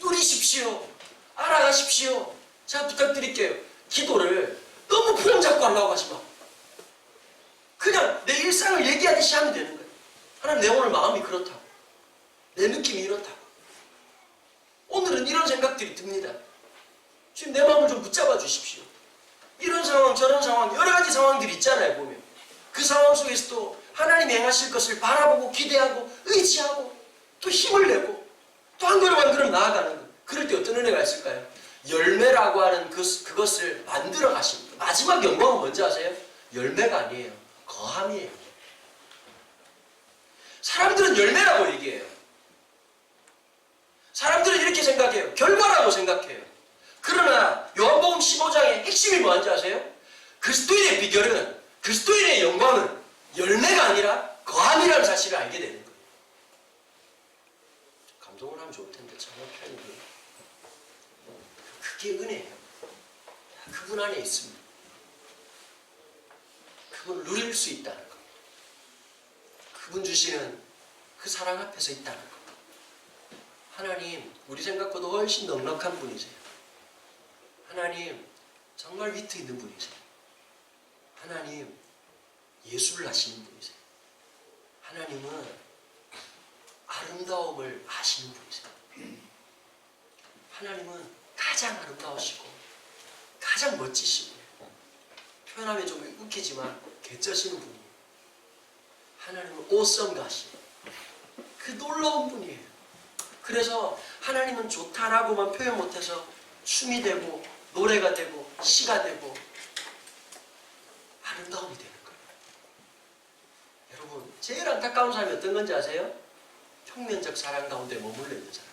누리십시오. 알아가십시오. 제가 부탁드릴게요. 기도를 너무 폼 잡고 하려고 하지 마. 그냥 내 일상을 얘기하듯이 하면 되는 거예요. 하나님, 내 오늘 마음이 그렇다고. 내 느낌이 이렇다고. 오늘은 이런 생각들이 듭니다. 주님, 내 마음을 좀 붙잡아 주십시오. 이런 상황 저런 상황 여러 가지 상황들이 있잖아요. 보면 그 상황 속에서도 하나님이 행하실 것을 바라보고 기대하고 의지하고 또 힘을 내고 또 한 걸음 한 걸음 나아가는 것. 그럴 때 어떤 은혜가 있을까요? 열매라고 하는 그것을 만들어 가십니다. 마지막 영광은 뭔지 아세요? 열매가 아니에요. 거함이에요. 사람들은 열매라고 얘기해요. 사람들은 이렇게 생각해요. 결과라고 생각해요. 그러나 요한복음 15장의 핵심 핵심이 뭐한지 아세요? 그리스도인의 비결은, 그리스도인의 영광은 열매가 아니라 거함이라는 사실을 알게 되는 거예요. 감동을 하면 좋을 텐데 참 편이 돼요. 그게 은혜예요. 그분 안에 있습니다. 그분을 누릴 수 있다는 것. 그분 주시는 그 사랑 앞에서 있다는 것. 하나님, 우리 생각보다 훨씬 넉넉한 분이세요. 하나님, 정말 위트 있는 분이세요. 하나님, 예술을 하시는 분이세요. 하나님은 아름다움을 아시는 분이세요. 하나님은 가장 아름다우시고 가장 멋지시고, 표현하면 좀 웃기지만 개쩌시는 분이에요. 하나님은 awesome 가시에요. 그 놀라운 분이에요. 그래서 하나님은 좋다라고만 표현 못해서 춤이 되고 노래가 되고 시가 되고 아름다움이 되는 거예요. 여러분, 제일 안타까운 사람이 어떤 건지 아세요? 평면적 사랑 가운데 머물러 있는 사람.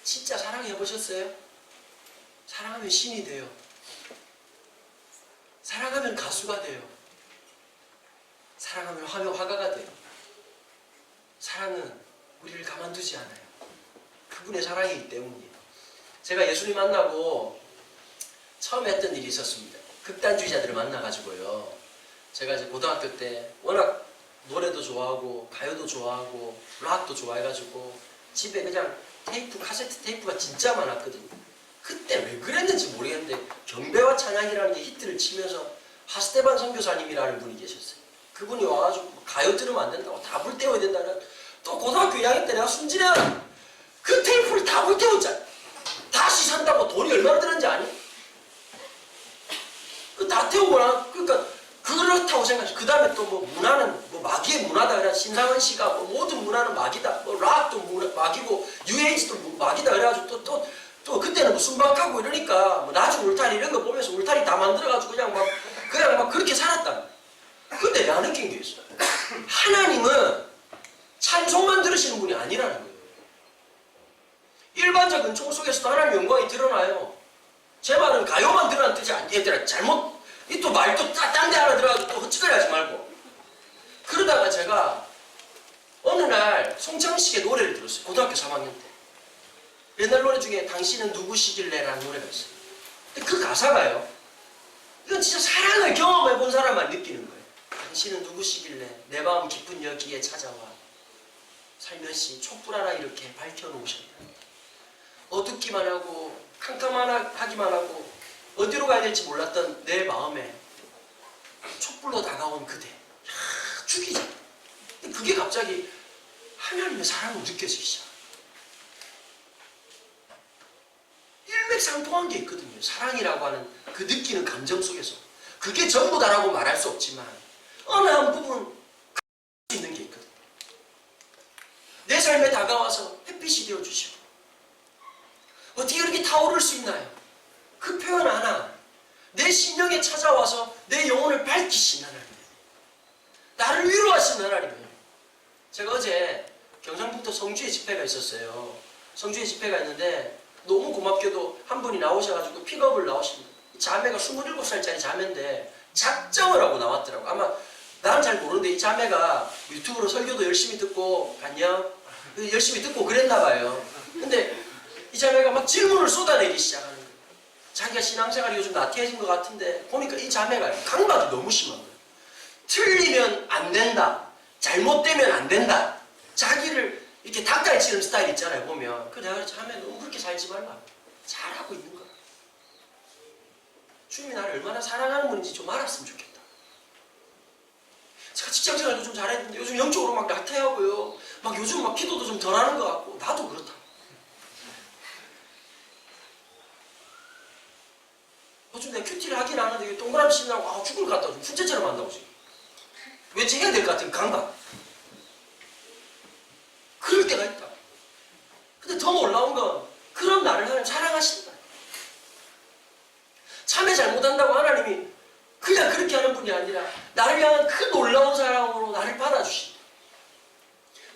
진짜 사랑해보셨어요? 사랑하면 신이 돼요. 사랑하면 가수가 돼요. 사랑하면 화가가 돼요. 사랑은 우리를 가만두지 않아요. 그분의 사랑이기 때문이에요. 제가 예수님 만나고 처음 했던 일이 있었습니다. 극단주의자들을 만나가지고요. 제가 이제 고등학교 때 워낙 노래도 좋아하고 가요도 좋아하고 락도 좋아해가지고 집에 그냥 테이프, 카세트 테이프가 진짜 많았거든요. 그때 왜 그랬는지 모르겠는데 경배와 찬양이라는 게 히트를 치면서 하스테반 선교사님이라는 분이 계셨어요. 그분이 와가지고 가요 들으면 안 된다고, 다 불태워야 된다는, 또 고등학교 2학년 때 내가 순진해야 그 테이프를 다 불태웠잖아. 다시 산다고 돈이 얼마나 들었는지 아니? 그 다 태우고 나, 그러니까 그렇다고 생각해. 그 다음에 또 뭐 문화는 뭐 마귀의 문화다. 그래. 신상원 씨가 뭐 모든 문화는 마귀다. 뭐 락도 마귀고 UH도 마귀다. 그래가지고 또 그때는 뭐 순박하고 이러니까 뭐 나중 울타리 이런 거 보면서 울타리 다 만들어가지고 그냥 막 그렇게 살았다. 근데 내가 느낀 게 있어요. 하나님은 찬송만 들으시는 분이 아니라는 거예요. 일반적인 총 속에서도 하나님의 영광이 드러나요. 제 말은 가요만 들으라는 뜻이 아니에요. 얘들아, 잘못, 이 또 말도 딴 데 하나 들어가지고 또 헛짓거리 하지 말고. 그러다가 제가 어느 날 송창식의 노래를 들었어요. 고등학교 3학년 때. 옛날 노래 중에 당신은 누구시길래 라는 노래가 있어요. 근데 그 가사가요. 이건 진짜 사랑을 경험해 본 사람만 느끼는 거예요. 당신은 누구시길래 내 마음 깊은 여기에 찾아와 살며시 촛불 하나 이렇게 밝혀놓으셨다. 어둡기만 하고 캄캄하기만 하고 어디로 가야 될지 몰랐던 내 마음에 촛불로 다가온 그대. 죽이자. 그게 갑자기 하나님의 사랑으로 느껴지기 시작. 일맥상통한 게 있거든요. 사랑이라고 하는 그 느끼는 감정 속에서. 그게 전부다라고 말할 수 없지만 어느 한 부분 있는 게 있거든요. 내 삶에 다가와서 햇빛이 되어주시고 어떻게 그렇게 타오를 수 있나요? 그 표현 하나, 내 심령에 찾아와서 내 영혼을 밝히신 하나님, 나를 위로하신 하나님이에요. 제가 어제 경상북도 성주에 집회가 있었어요. 성주에 집회가 있는데 너무 고맙게도 한 분이 나오셔가지고 픽업을 나오십니다. 자매가 27살짜리 자매인데 작정을 하고 나왔더라고. 아마 나는 잘 모르는데 이 자매가 유튜브로 설교도 열심히 듣고 안녕 열심히 듣고 그랬나 봐요. 근데 이 자매가 막 질문을 쏟아내기 시작하는 거예요. 자기가 신앙생활이 요즘 나태해진 것 같은데 보니까 이 자매가 강박이 너무 심한 거예요. 틀리면 안 된다. 잘못되면 안 된다. 자기를 이렇게 닭갈치는 스타일 있잖아요, 보면. 그 내가 자매 너무 그렇게 살지 말라. 잘하고 있는 거야. 주님이 나를 얼마나 사랑하는 분인지 좀 알았으면 좋겠다. 제가 직장생활도 좀 잘했는데 요즘 영적으로 막 나태하고요. 막 요즘 막 기도도 좀 덜하는 것 같고 나도 그렇다. 요즘 내가 큐티를 하긴 하는데 동그라미 신나고 죽을 것 같다고 좀 훈제처럼 한다고 지금. 왠지 해야 될 것 같은 강박. 그럴 때가 있다. 근데 더 놀라운 건 그런 나를 하나님 사랑하신다. 참회 잘못한다고 하나님이 그냥 그렇게 하는 분이 아니라 나를 향한 그 놀라운 사랑으로 나를 받아주신다.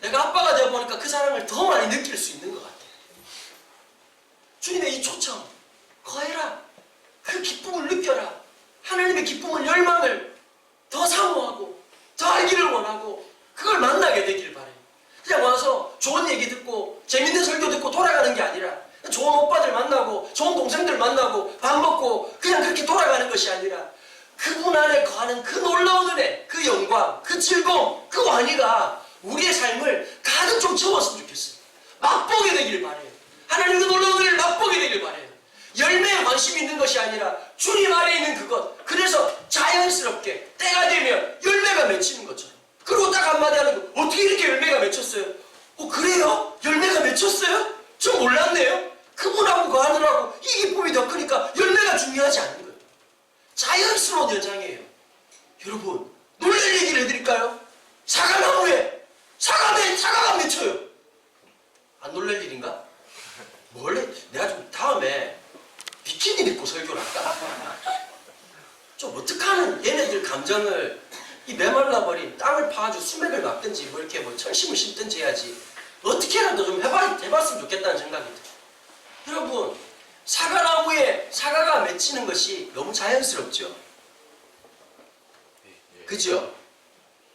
내가 아빠가 되어보니까 그 사랑을 더 많이 느낄 수 있는 것 같아요. 주님의 이 초청 거해라. 그 기쁨을 느껴라. 하나님의 기쁨을, 열망을 더 사모하고 더 알기를 원하고 그걸 만나게 되길 바래요. 그냥 와서 좋은 얘기 듣고 재밌는 설교 듣고 돌아가는 게 아니라, 좋은 오빠들 만나고 좋은 동생들 만나고 밥 먹고 그냥 그렇게 돌아가는 것이 아니라, 그분 안에 거하는 그 놀라운 은혜, 그 영광, 그 즐거움, 그 환희가 우리의 삶을 가득 좀 채웠으면 좋겠어요. 맛보게 되길 바래요. 하나님 그 놀라운 은혜를 맛보게 되길 바래요. 열매에 관심이 있는 것이 아니라 주님 안에 있는 그것. 그래서 자연스럽게 때가 되면 열매가 맺히는 것처럼. 그리고 딱 한마디 하는 거, 어떻게 이렇게 열매가 맺혔어요? 그래요? 열매가 맺혔어요? 저 몰랐네요. 그분하고 거하느라고 이 기쁨이 더 크니까 열매가 중요하지 않은 거예요. 자연스러운 현상이에요. 여러분, 놀랄 얘기를 해드릴까요? 사과나무에 사과가 맺혀요. 안 놀랄 일인가? 원래 내가 좀 다음에 비키니 입고 설교를 할까? 좀 어떡하는 얘네들 감정을, 이 메말라버린 땅을 파가지고 수맥을 막든지 뭐 이렇게 뭐 철심을 심든지 해야지, 어떻게라도 좀 해봤으면 좋겠다는 생각이 들어요. 여러분, 사과나무에 사과가 맺히는 것이 너무 자연스럽죠? 그죠?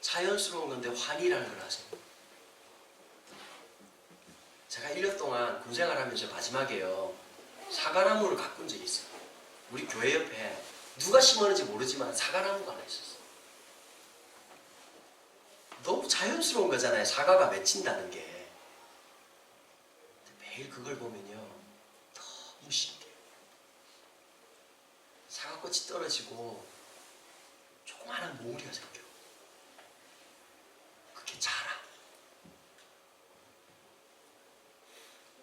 자연스러운 건데 환희라는 걸 아세요? 제가 1년 동안 군생활하면서 마지막에요, 사과나무를 가꾼 적이 있어요. 우리 교회 옆에 누가 심었는지 모르지만 사과나무가 하나 있었어요. 너무 자연스러운 거잖아요, 사과가 맺힌다는 게. 매일 그걸 보면요, 너무 신기해요. 사과꽃이 떨어지고 조그마한 몽우리가 생겨요. 그게 자라.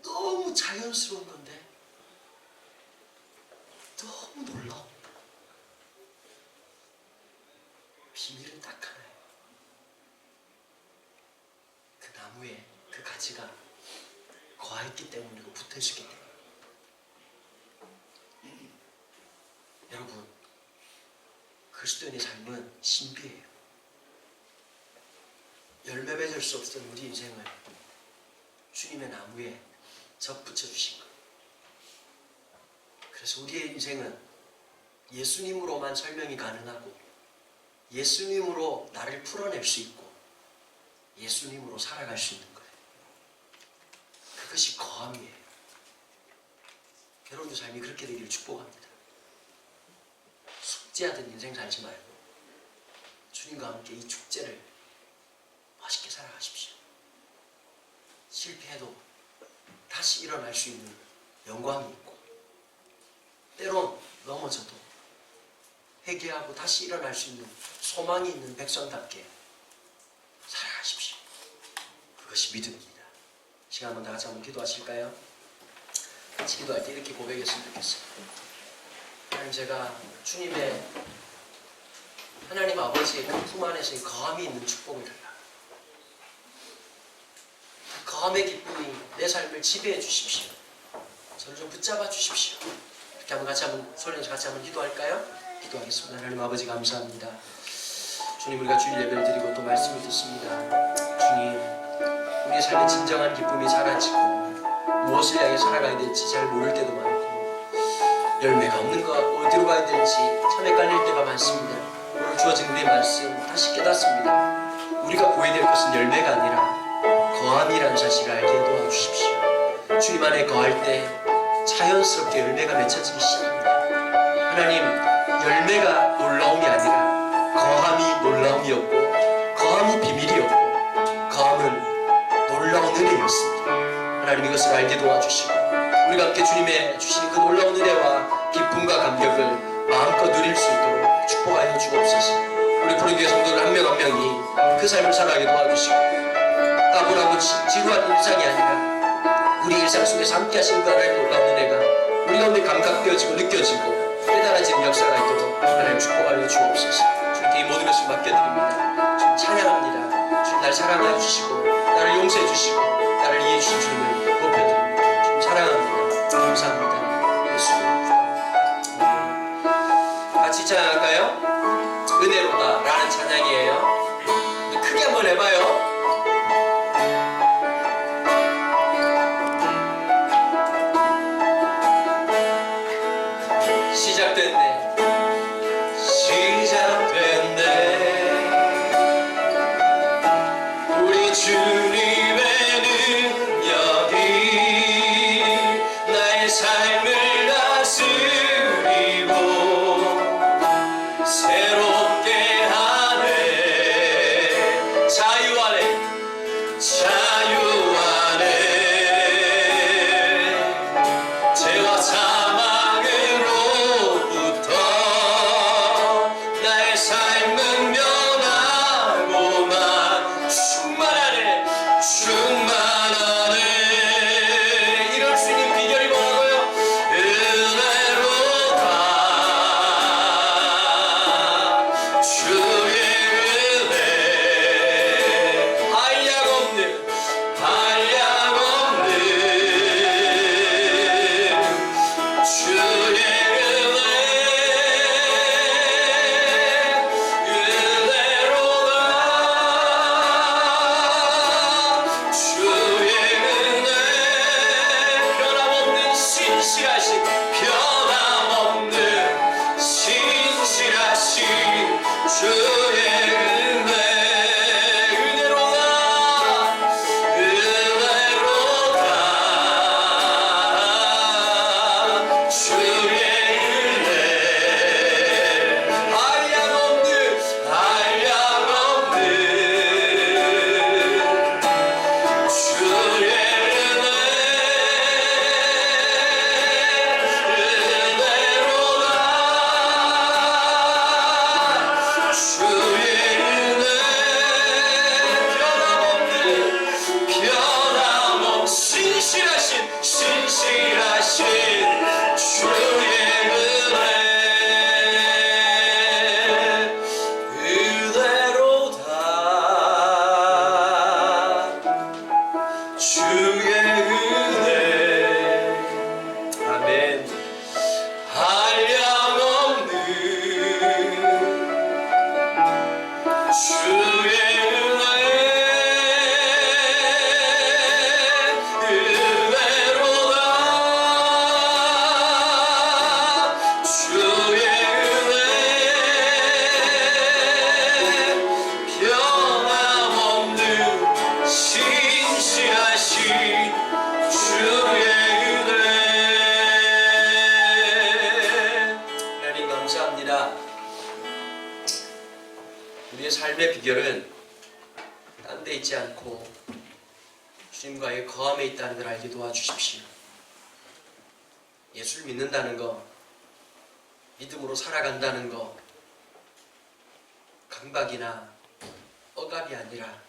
너무 자연스러운 건데 너무 놀라워. 비밀은 딱 하나예요. 그 나무에 그 가지가 거하있기 때문이고 붙어있기 때문에. 여러분, 그리스도인의 삶은 신비해요. 열매 맺을 수 없던 우리 인생을 주님의 나무에 접붙여 주신 거예요. 그래서 우리의 인생은 예수님으로만 설명이 가능하고, 예수님으로 나를 풀어낼 수 있고, 예수님으로 살아갈 수 있는 거예요. 그것이 거함이에요. 여러분의 삶이 그렇게 되기를 축복합니다. 숙제하듯 인생 살지 말고 주님과 함께 이 축제를 멋있게 살아가십시오. 실패해도 다시 일어날 수 있는 영광이 있고, 때론 넘어져도 회개하고 다시 일어날 수 있는 소망이 있는 백성답게 살아가십시오. 그것이 믿음입니다. 시간 한번 다 같이 한번 기도하실까요? 같이 기도할 때 이렇게 고백했으면 좋겠어요. 하나님, 제가 주님의, 하나님 아버지의 그 품 안에서 거함이 있는 축복을 달라. 그 거함의 기쁨이 내 삶을 지배해 주십시오. 저를 좀 붙잡아 주십시오. 이렇게 한번 같이 한번 소리내서 같이 한번 기도할까요? 기도하겠습니다. 하나님 아버지, 감사합니다. 주님, 우리가 주일 예배를 드리고 또 말씀을 듣습니다. 주님, 우리의 삶의 진정한 기쁨이 사라지고 무엇을 향해 살아가야 될지 잘 모를 때도 많고, 열매가 없는 것 같고 어디로 가야 될지 참 헷갈릴 때가 많습니다. 오늘 주어진 우리의 말씀 다시 깨닫습니다. 우리가 보여야 될 것은 열매가 아니라 거함이라는 사실을 알게 도와주십시오. 주님 안에 거할 때 자연스럽게 열매가 맺혀지기 시작합니다. 하나님, 열매가 놀라움이 아니라 거함이 놀라움이었고, 거함이 비밀이었고, 거함은 놀라운 은혜였습니다. 하나님, 이것을 알게 도와주시고 우리가 함께 주님의 주신 그 놀라운 은혜와 기쁨과 감격을 마음껏 누릴 수 있도록 축복하여 주옵소서. 우리 부르교회 성도들 한 명 한 명이 그 삶을 살아가게 도와주시고, 따분하고 지루한 일상이 아니라 우리 일상 속에서 함께 하신 그 하나님의 놀라운 은혜가 우리 가운데 감각되어지고 느껴지고 깨달아지는 역사가 있도록 하나님 축복하여 주옵소서. 주님께 이 모든 것을 맡겨드립니다. 주님 찬양합니다. 주님 날 사랑하여 주시고 나를 용서해 주시고 나를 이해해 주신 주님을 높여드립니다. 주님 사랑합니다. 감사합니다. 예수 같이 찬양할까요? 은혜로다 라는 찬양이에요. 크게 한번 해봐요. 시작된 주의 은혜. 아멘. 한량없는 주의 은혜로다. 주의 은혜 변함없는 신실하신 주의 은혜. 하나님 감사합니다. 우리의 삶의 비결은 딴 데 있지 않고 주님과의 거함에 있다는 걸 알게 도와주십시오. 예수를 믿는다는 거, 믿음으로 살아간다는 거, 강박이나 억압이 아니라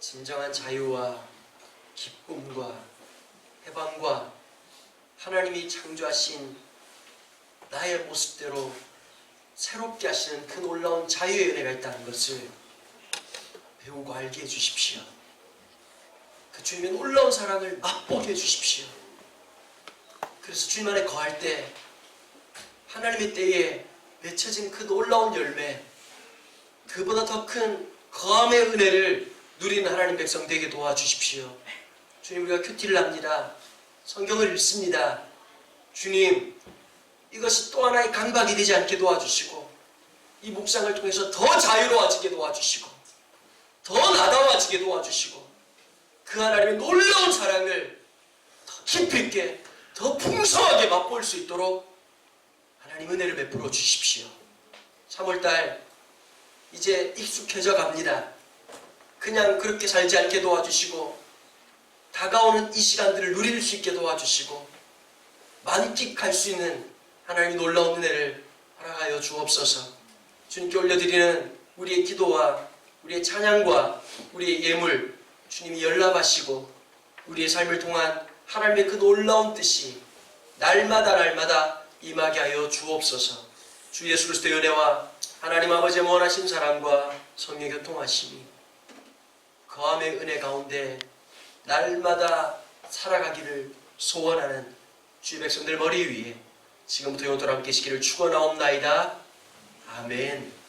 진정한 자유와 기쁨과 해방과 하나님이 창조하신 나의 모습대로 새롭게 하시는 그 놀라운 자유의 은혜가 있다는 것을 배우고 알게 해주십시오. 그 주님의 놀라운 사랑을 맛보게 해주십시오. 그래서 주님 안에 거할 때 하나님의 때에 맺혀진 그 놀라운 열매, 그보다 더 큰 거함의 은혜를 누리는 하나님 백성 되게 도와주십시오. 주님, 우리가 큐티를 합니다. 성경을 읽습니다. 주님, 이것이 또 하나의 강박이 되지 않게 도와주시고, 이 묵상을 통해서 더 자유로워지게 도와주시고, 더 나다워지게 도와주시고, 그 하나님의 놀라운 사랑을 더 깊이 있게, 더 풍성하게 맛볼 수 있도록 하나님 은혜를 베풀어 주십시오. 3월달 이제 익숙해져 갑니다. 그냥 그렇게 살지 않게 도와주시고, 다가오는 이 시간들을 누릴 수 있게 도와주시고, 만끽할 수 있는 하나님의 놀라운 은혜를 허락하여 주옵소서. 주님께 올려드리는 우리의 기도와 우리의 찬양과 우리의 예물, 주님이 연락하시고 우리의 삶을 통한 하나님의 그 놀라운 뜻이 날마다 임하게 하여 주옵소서. 주 예수 그리스도의 은혜와 하나님 아버지의 원하신 사랑과 성령의 교통하심이 거함의 은혜 가운데 날마다 살아가기를 소원하는 주의 백성들 머리 위에 지금부터 영원토록 함께 계시기를 축원하옵나이다. 아멘.